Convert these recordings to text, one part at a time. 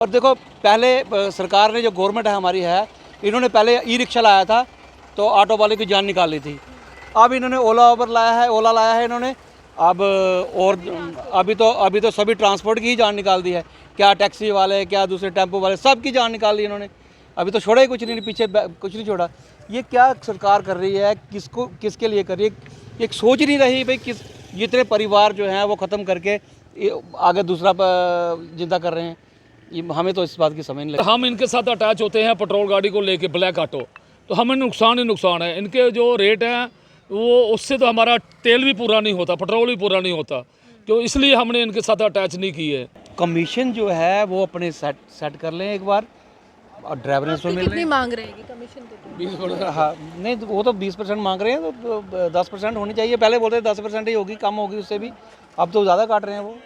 और देखो पहले सरकार ने जो गवर्नमेंट है हमारी है, इन्होंने पहले ई रिक्शा लाया था तो ऑटो वाले की जान निकाल ली थी। अब इन्होंने ओला उबर लाया है, ओला लाया है इन्होंने। अब और अभी तो सभी ट्रांसपोर्ट की ही जान निकाल दी है। क्या टैक्सी वाले, क्या दूसरे टेम्पो वाले, सब की जान निकाल ली इन्होंने। अभी तो छोड़ा ही कुछ नहीं, पीछे कुछ नहीं छोड़ा। ये क्या सरकार कर रही है, किसको किसके लिए कर रही है, एक सोच नहीं रही भाई किस जितने परिवार जो हैं वो ख़त्म करके आगे दूसरा जिंदा कर रहे हैं। ये हमें तो इस बात की समझ नहीं लगती। हम इनके साथ अटैच होते हैं पेट्रोल गाड़ी को लेके, ब्लैक ऑटो, तो हमें नुकसान ही नुकसान है। इनके जो रेट हैं वो उससे तो हमारा तेल भी पूरा नहीं होता, पेट्रोल भी पूरा नहीं होता, तो इसलिए हमने इनके साथ अटैच नहीं की है। कमीशन जो है वो अपने सेट कर लें एक बार, और ड्राइवर से मिल कितनी मांग रहेगी कमीशन कितनी? 20%। हाँ नहीं, वो तो 20% मांग रहे हैं, तो 10% होनी चाहिए। पहले बोलते थे 10% ही होगी, कम होगी उससे भी, अब तो ज़्यादा काट रहे हैं वो।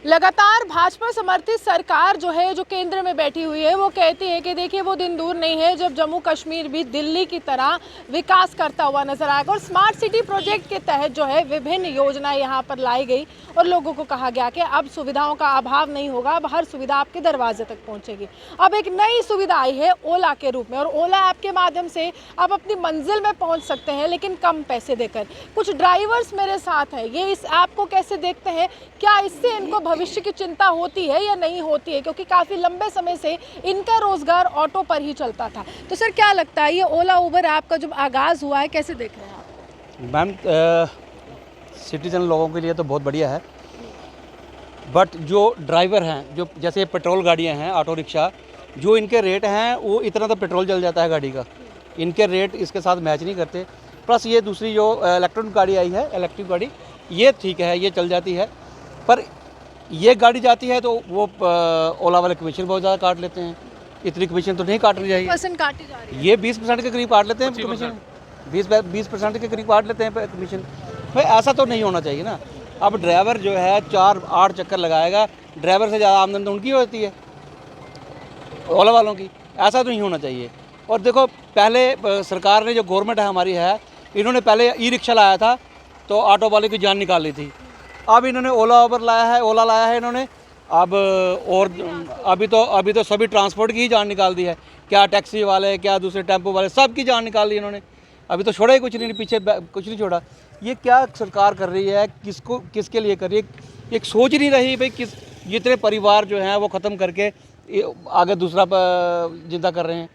लगातार भाजपा समर्थित सरकार जो है, जो केंद्र में बैठी हुई है, वो कहती है कि देखिए वो दिन दूर नहीं है जब जम्मू कश्मीर भी दिल्ली की तरह विकास करता हुआ नजर आएगा। और स्मार्ट सिटी प्रोजेक्ट के तहत जो है विभिन्न योजनाएं यहाँ पर लाई गई और लोगों को कहा गया कि अब सुविधाओं का अभाव नहीं होगा, अब हर सुविधा आपके दरवाजे तक पहुँचेगी। अब एक नई सुविधा आई है ओला के रूप में, और ओला ऐप के माध्यम से आप अपनी मंजिल में पहुँच सकते हैं, लेकिन कम पैसे देकर। कुछ ड्राइवर्स मेरे साथ हैं, ये इस ऐप को कैसे देखते हैं, क्या इससे इनको भविष्य की चिंता होती है या नहीं होती है, क्योंकि काफ़ी लंबे समय से इनका रोजगार ऑटो पर ही चलता था। तो सर क्या लगता है, ये ओला उबर ऐप का जब आगाज़ हुआ है, कैसे देख रहे हैं आप? मैम सिटीजन लोगों के लिए तो बहुत बढ़िया है, बट जो ड्राइवर हैं, जो जैसे पेट्रोल गाड़ियां हैं, ऑटो रिक्शा, जो इनके रेट हैं वो इतना तो पेट्रोल जल जाता है गाड़ी का, इनके रेट इसके साथ मैच नहीं करते। प्लस ये दूसरी जो इलेक्ट्रॉनिक गाड़ी आई है, इलेक्ट्रिक गाड़ी, ये ठीक है, ये चल जाती है, पर ये गाड़ी जाती है तो वो ओला वाले कमीशन बहुत ज़्यादा काट लेते हैं। इतनी कमीशन तो नहीं काटनी चाहिए। % काटी जा रही है। ये 20% के करीब काट लेते हैं कमीशन, 20% के करीब काट लेते हैं कमीशन। भाई ऐसा तो नहीं होना चाहिए ना। अब ड्राइवर जो है 4-8 चक्कर लगाएगा, ड्राइवर से ज़्यादा आमदनी तो उनकी होती है, ओला वालों की। ऐसा तो नहीं होना चाहिए। और देखो पहले सरकार ने जो गवर्नमेंट है हमारी है, इन्होंने पहले ई रिक्शा लाया था तो ऑटो वाले की जान निकाल ली थी। अब इन्होंने ओला उबर लाया है, ओला लाया है इन्होंने। अब और अभी तो सभी ट्रांसपोर्ट की ही जान निकाल दी है। क्या टैक्सी वाले, क्या दूसरे टेम्पो वाले, सब की जान निकाल ली इन्होंने। अभी तो छोड़ा ही कुछ नहीं, पीछे कुछ नहीं छोड़ा। ये क्या सरकार कर रही है, किसको किसके लिए कर रही है, एक सोच नहीं रही भाई किस जितने परिवार जो हैं वो ख़त्म करके आगे दूसरा जिंदा कर रहे हैं।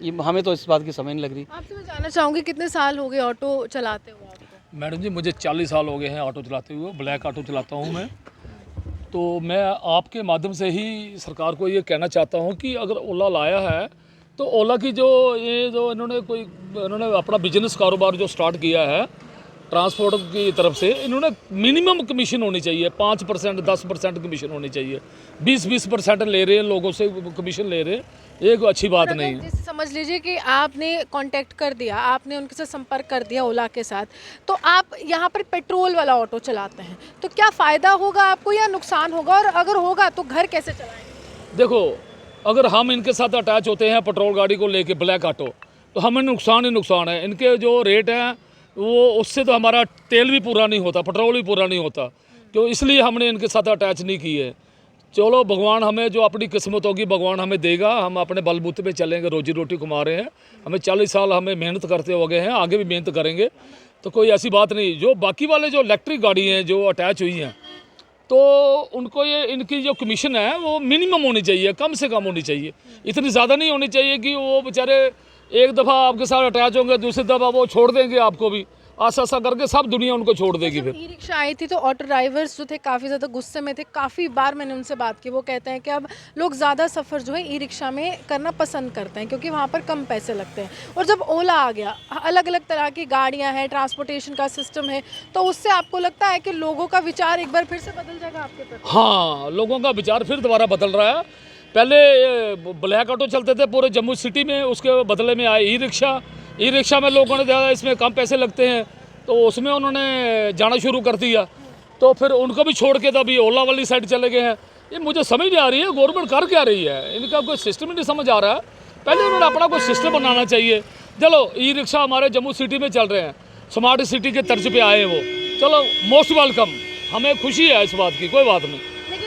ये हमें तो इस बात की समझ नहीं लग रही। आपसे मैं जानना चाहूँगी, कितने साल हो गए ऑटो चलाते हुए आपको? मैडम जी मुझे 40 साल हो गए हैं ऑटो चलाते हुए, ब्लैक ऑटो चलाता हूँ मैं। तो मैं आपके माध्यम से ही सरकार को ये कहना चाहता हूँ कि अगर ओला लाया है तो ओला की जो इन्होंने अपना बिजनेस कारोबार जो स्टार्ट किया है ट्रांसपोर्ट की तरफ से, इन्होंने मिनिमम कमीशन होनी चाहिए, 5%, 10% कमीशन होनी चाहिए। 20% ले रहे हैं लोगों से, कमीशन ले रहे हैं, ये कोई अच्छी बात नहीं है। जैसे समझ लीजिए कि आपने कांटेक्ट कर दिया, आपने उनके साथ संपर्क कर दिया ओला के साथ, तो आप यहाँ पर पेट्रोल वाला ऑटो चलाते हैं, तो क्या फ़ायदा होगा आपको या नुकसान होगा, और अगर होगा तो घर कैसे चलाएंगे? देखो अगर हम इनके साथ अटैच होते हैं पेट्रोल गाड़ी को लेके, ब्लैक ऑटो, तो हमें नुकसान ही नुकसान है। इनके जो रेट हैं वो उससे तो हमारा तेल भी पूरा नहीं होता, पेट्रोल भी पूरा नहीं होता, तो इसलिए हमने इनके साथ अटैच नहीं की है। चलो भगवान हमें जो अपनी किस्मत होगी भगवान हमें देगा, हम अपने बलबूते पे चलेंगे, रोजी रोटी कमा रहे हैं, हमें 40 साल हमें मेहनत करते हो गए हैं, आगे भी मेहनत करेंगे, तो कोई ऐसी बात नहीं। जो बाकी वाले जो इलेक्ट्रिक गाड़ी हैं जो अटैच हुई हैं, तो उनको ये इनकी जो कमीशन है वो मिनिमम होनी चाहिए, कम से कम होनी चाहिए, इतनी ज़्यादा नहीं होनी चाहिए कि वो बेचारे एक दफ़ा आपके साथ अटैच होंगे, दूसरी दफ़ा वो छोड़ देंगे आपको भी, आसा करके सब दुनिया उनको छोड़ देगी। फिर ई रिक्शा आई थी तो ऑटो ड्राइवर्स जो थे काफ़ी ज़्यादा गुस्से में थे। काफ़ी बार मैंने उनसे बात की, वो कहते हैं कि अब लोग ज़्यादा सफ़र जो है ई रिक्शा में करना पसंद करते हैं, क्योंकि वहाँ पर कम पैसे लगते हैं। और जब ओला आ गया, अलग अलग तरह की गाड़ियाँ हैं, ट्रांसपोर्टेशन का सिस्टम है, तो उससे आपको लगता है कि लोगों का विचार एक बार फिर से बदल जाएगा आपके प्रति? हाँ, लोगों का विचार फिर दोबारा बदल रहा है। पहले ब्लैक ऑटो चलते थे पूरे जम्मू सिटी में, उसके बदले में आए ई रिक्शा। ई रिक्शा में लोगों ने देखा इसमें कम पैसे लगते हैं, तो उसमें उन्होंने जाना शुरू कर दिया, तो फिर उनको भी छोड़ के तो अभी ओला वाली साइड चले गए हैं। ये मुझे समझ नहीं आ रही है गवर्नमेंट कर क्या रही है, इनका कोई सिस्टम ही नहीं समझ आ रहा है। पहले उन्होंने अपना कोई सिस्टम बनाना चाहिए। चलो ई रिक्शा हमारे जम्मू सिटी में चल रहे हैं, स्मार्ट सिटी के तर्ज पे आए हैं वो, चलो मोस्ट वेलकम, हमें खुशी है इस बात की, कोई बात नहीं,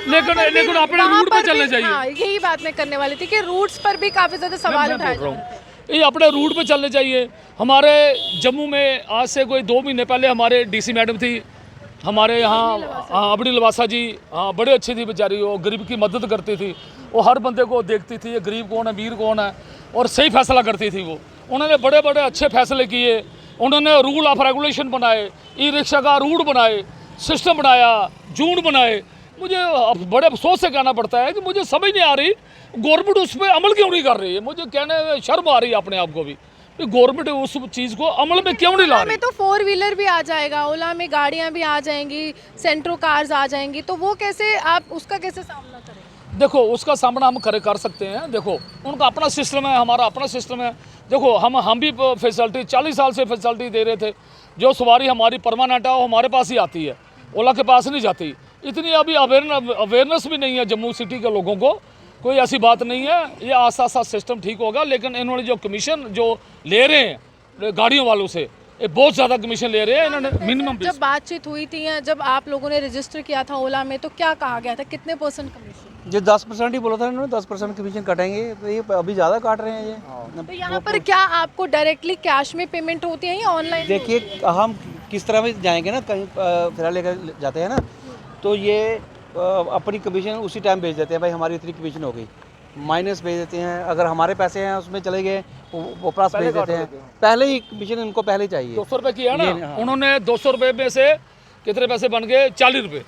लेकिन अपने रूट पे चलने चाहिए। हाँ, यही बात मैं करने वाली थी कि रूट्स पर भी काफी ज्यादा सवाल उठाए जा रहे थे। ये अपने रूट पे चलने चाहिए। हमारे जम्मू में आज से कोई 2 महीने पहले हमारे डीसी मैडम थी हमारे यहाँ, हाँ अबड़ी लवासा जी, हाँ बड़े अच्छी थी बेचारी, वो गरीब की मदद करती थी, वो हर बंदे को देखती थी ये गरीब कौन है अमीर कौन है, और सही फैसला करती थी वो। उन्होंने बड़े बड़े अच्छे फैसले किए, उन्होंने रूल ऑफ रेगुलेशन बनाए, ई रिक्शा का रूट बनाए, सिस्टम बनाया, जून बनाए। मुझे बड़े अफसोस से कहना पड़ता है कि मुझे समझ नहीं आ रही गवर्नमेंट उस पर अमल क्यों नहीं कर रही है। मुझे कहने में शर्म आ रही है अपने आप को भी, गवर्नमेंट उस चीज़ को अमल में क्यों नहीं ला रही। में तो 4 व्हीलर भी आ जाएगा, ओला में गाड़ियां भी आ जाएंगी, सेंट्रो कार्स आ जाएंगी, तो वो कैसे आप उसका कैसे सामना करें? देखो उसका सामना हम कर सकते हैं। देखो उनका अपना सिस्टम है, हमारा अपना सिस्टम है। देखो हम भी फैसिलिटी 40 साल से फैसिलिटी दे रहे थे। जो सवारी हमारी परमानेंट है वो हमारे पास ही आती है, ओला के पास नहीं जाती। इतनी अभी अवेयरनेस भी नहीं है जम्मू सिटी के लोगों को, कोई ऐसी बात नहीं है। ये आस्ता आस्ता सिस्टम ठीक होगा, लेकिन इन्होंने जो कमीशन जो ले रहे हैं गाड़ियों वालों से, ये बहुत ज़्यादा कमीशन ले रहे हैं इन्होंने। मिनिमम जब बातचीत हुई थी या जब आप लोगों ने रजिस्टर किया था ओला में, तो क्या कहा गया था, कितने % कमीशन? जो 10% ही बोला था इन्होंने, 10% कमीशन कटेंगे, तो ये अभी ज़्यादा काट रहे हैं ये। तो यहाँ पर क्या आपको डायरेक्टली कैश में पेमेंट होती है या ऑनलाइन? देखिए हम किस तरह में जाएंगे ना, कहीं फिलहाल लेकर जाते हैं ना, तो ये अपनी कमीशन उसी टाइम भेज देते हैं, भाई हमारी इतनी कमीशन हो गई, माइनस भेज देते हैं। अगर हमारे पैसे हैं उसमें चले गए वो प्लस भेज देते हैं। पहले ही कमीशन इनको पहले ही चाहिए। 200 रुपये किया ना उन्होंने, 200 रुपये में से कितने पैसे बन गए? 40 रुपये,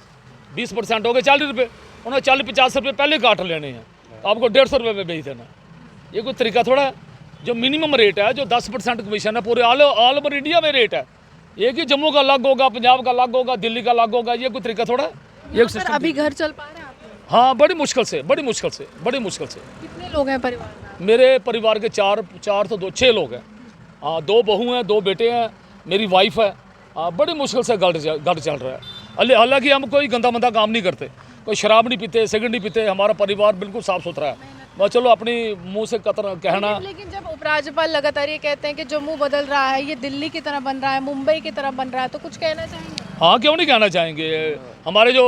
20% हो गए 40 रुपये। उन्होंने 40-50 रुपये पहले काट लेने हैं, तो आपको 150 रुपये में भेज देना। ये कोई तरीका थोड़ा है। जो मिनिमम रेट है, जो 10% कमीशन है, पूरे ऑल ओवर इंडिया में रेट है। ये कि जम्मू का अलग होगा, पंजाब का अलग होगा, दिल्ली का अलग होगा, ये कोई तरीका थोड़ा है। ये सिस्टम अभी घर चल पा रहे हैं आप? हाँ बड़ी मुश्किल से। कितने लोग हैं परिवार में? मेरे परिवार के 6 लोग हैं। हाँ 2 बहू हैं, 2 बेटे हैं, मेरी वाइफ है। हाँ बड़ी मुश्किल से घर चल रहा है। हालांकि हम कोई गंदा मंदा काम नहीं करते, कोई शराब नहीं पीते, सिगरेट नहीं पीते, हमारा परिवार बिल्कुल साफ़ सुथरा है। बस चलो अपनी मुंह से कहना। लेकिन जब उपराज्यपाल लगातार ये कहते हैं कि जम्मू बदल रहा है, ये दिल्ली की तरह बन रहा है, मुंबई की तरह बन रहा है, तो कुछ कहना चाहेंगे? हाँ क्यों नहीं कहना चाहेंगे। हमारे जो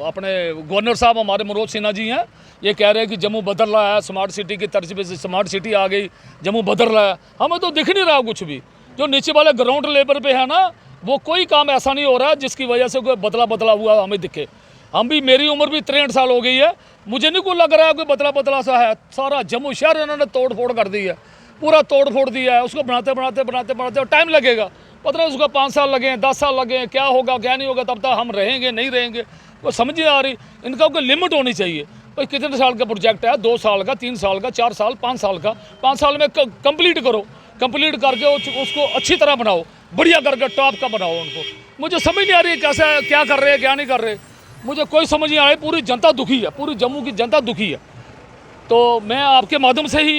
अपने गवर्नर साहब हमारे मनोज सिन्हा जी हैं, ये कह रहे हैं कि जम्मू बदल रहा है, स्मार्ट सिटी की तर्ज पे स्मार्ट सिटी आ गई, जम्मू बदल रहा है। हमें तो दिख नहीं रहा कुछ भी। जो नीचे वाले ग्राउंड लेवल पे है ना, वो कोई काम ऐसा नहीं हो रहा जिसकी वजह से कोई बदला हुआ हमें दिखे। हम भी, मेरी उम्र भी 63 साल हो गई है, मुझे नहीं कोई लग रहा है कोई बदला सा है। सारा जम्मू शहर इन्होंने तोड़ फोड़ कर दी है, पूरा तोड़ फोड़ दिया है। उसको बनाते टाइम लगेगा, पता नहीं उसको 5 साल लगे, 10 साल लगे, क्या होगा क्या नहीं होगा, तब तक हम रहेंगे नहीं रहेंगे, वो समझ नहीं आ रही। इनका कोई लिमिट होनी चाहिए। भाई कितने साल का प्रोजेक्ट है? 2 साल का, 3 साल का, 4 साल, 5 साल का। 5 साल में कंप्लीट करो, कंप्लीट करके उसको अच्छी तरह बनाओ, बढ़िया करके टॉप का बनाओ उनको। मुझे समझ नहीं आ रही कैसा क्या कर रहे हैं क्या नहीं कर रहे, मुझे कोई समझ नहीं आ रही। पूरी जनता दुखी है, पूरी जम्मू की जनता दुखी है। तो मैं आपके माध्यम से ही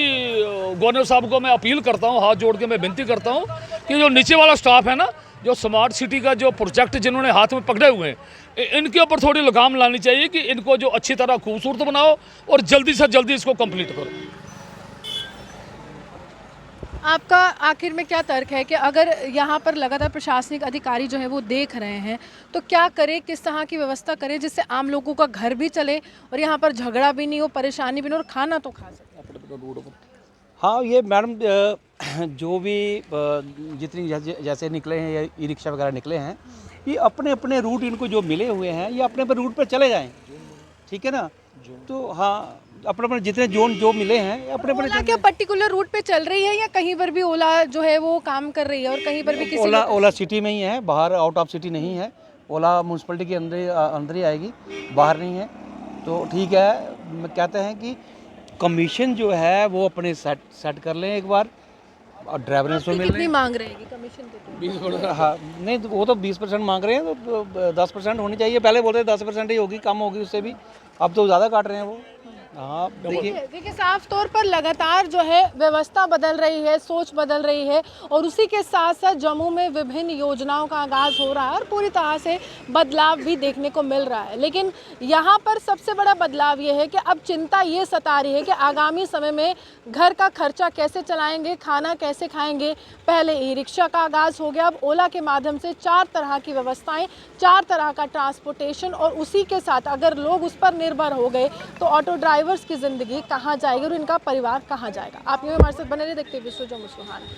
गवर्नर साहब को मैं अपील करता हूँ, हाथ जोड़ के मैं विनती करता हूँ कि जो नीचे वाला स्टाफ है ना, जो स्मार्ट सिटी का जो प्रोजेक्ट जिन्होंने हाथ में पकड़े हुए हैं, इनके ऊपर थोड़ी लगाम लानी चाहिए कि इनको जो अच्छी तरह खूबसूरत बनाओ और जल्दी से जल्दी इसको कंप्लीट करो। आपका आखिर में क्या तर्क है कि अगर यहाँ पर लगातार प्रशासनिक अधिकारी जो है वो देख रहे हैं, तो क्या करें, किस तरह की व्यवस्था करें जिससे आम लोगों का घर भी चले और यहाँ पर झगड़ा भी नहीं हो, परेशानी भी नहीं हो और खाना तो खा सके? हाँ ये मैडम जो भी जितनी जैसे निकले हैं या ई रिक्शा वगैरह निकले हैं, ये अपने अपने रूट इनको जो मिले हुए हैं, ये अपने अपने रूट पर चले जाएं, ठीक है ना। तो हाँ अपने अपने जितने जोन जो मिले हैं अपने अपने। ओला क्या पर्टिकुलर रूट पे चल रही है या कहीं पर भी ओला जो है वो काम कर रही है और कहीं पर भी किसी? ओला सिटी में ही है, बाहर आउट ऑफ सिटी नहीं है। ओला म्यूनसिपलिटी के अंदर ही आएगी, बाहर नहीं है। तो ठीक है, कहते हैं कि कमीशन जो है वो अपने सेट कर लें एक बार, और ड्राइवर से मिल कितनी मांग रहेगी कमीशन कितनी? 20%। हाँ नहीं वो तो 20% मांग रहे हैं, तो 10% होनी चाहिए। पहले बोलते 10% ही होगी, कम होगी उससे भी, अब तो ज़्यादा काट रहे हैं वो। हाँ देखिए, देखिए साफ तौर पर लगातार जो है व्यवस्था बदल रही है, सोच बदल रही है और उसी के साथ साथ जम्मू में विभिन्न योजनाओं का आगाज़ हो रहा है और पूरी तरह से बदलाव भी देखने को मिल रहा है। लेकिन यहाँ पर सबसे बड़ा बदलाव ये है कि अब चिंता ये सता रही है कि आगामी समय में घर का खर्चा कैसे चलाएंगे, खाना कैसे खाएंगे। पहले ई रिक्शा का आगाज़ हो गया, अब ओला के माध्यम से 4 तरह की व्यवस्थाएँ, 4 तरह का ट्रांसपोर्टेशन और उसी के साथ अगर लोग उस पर निर्भर हो गए तो ऑटो ड्राइवर्स की ज़िंदगी कहाँ जाएगी और इनका परिवार कहाँ जाएगा। आप यूँ हमारे साथ बने रहिए, देखते हैं विश्व जम्मू सुहाना।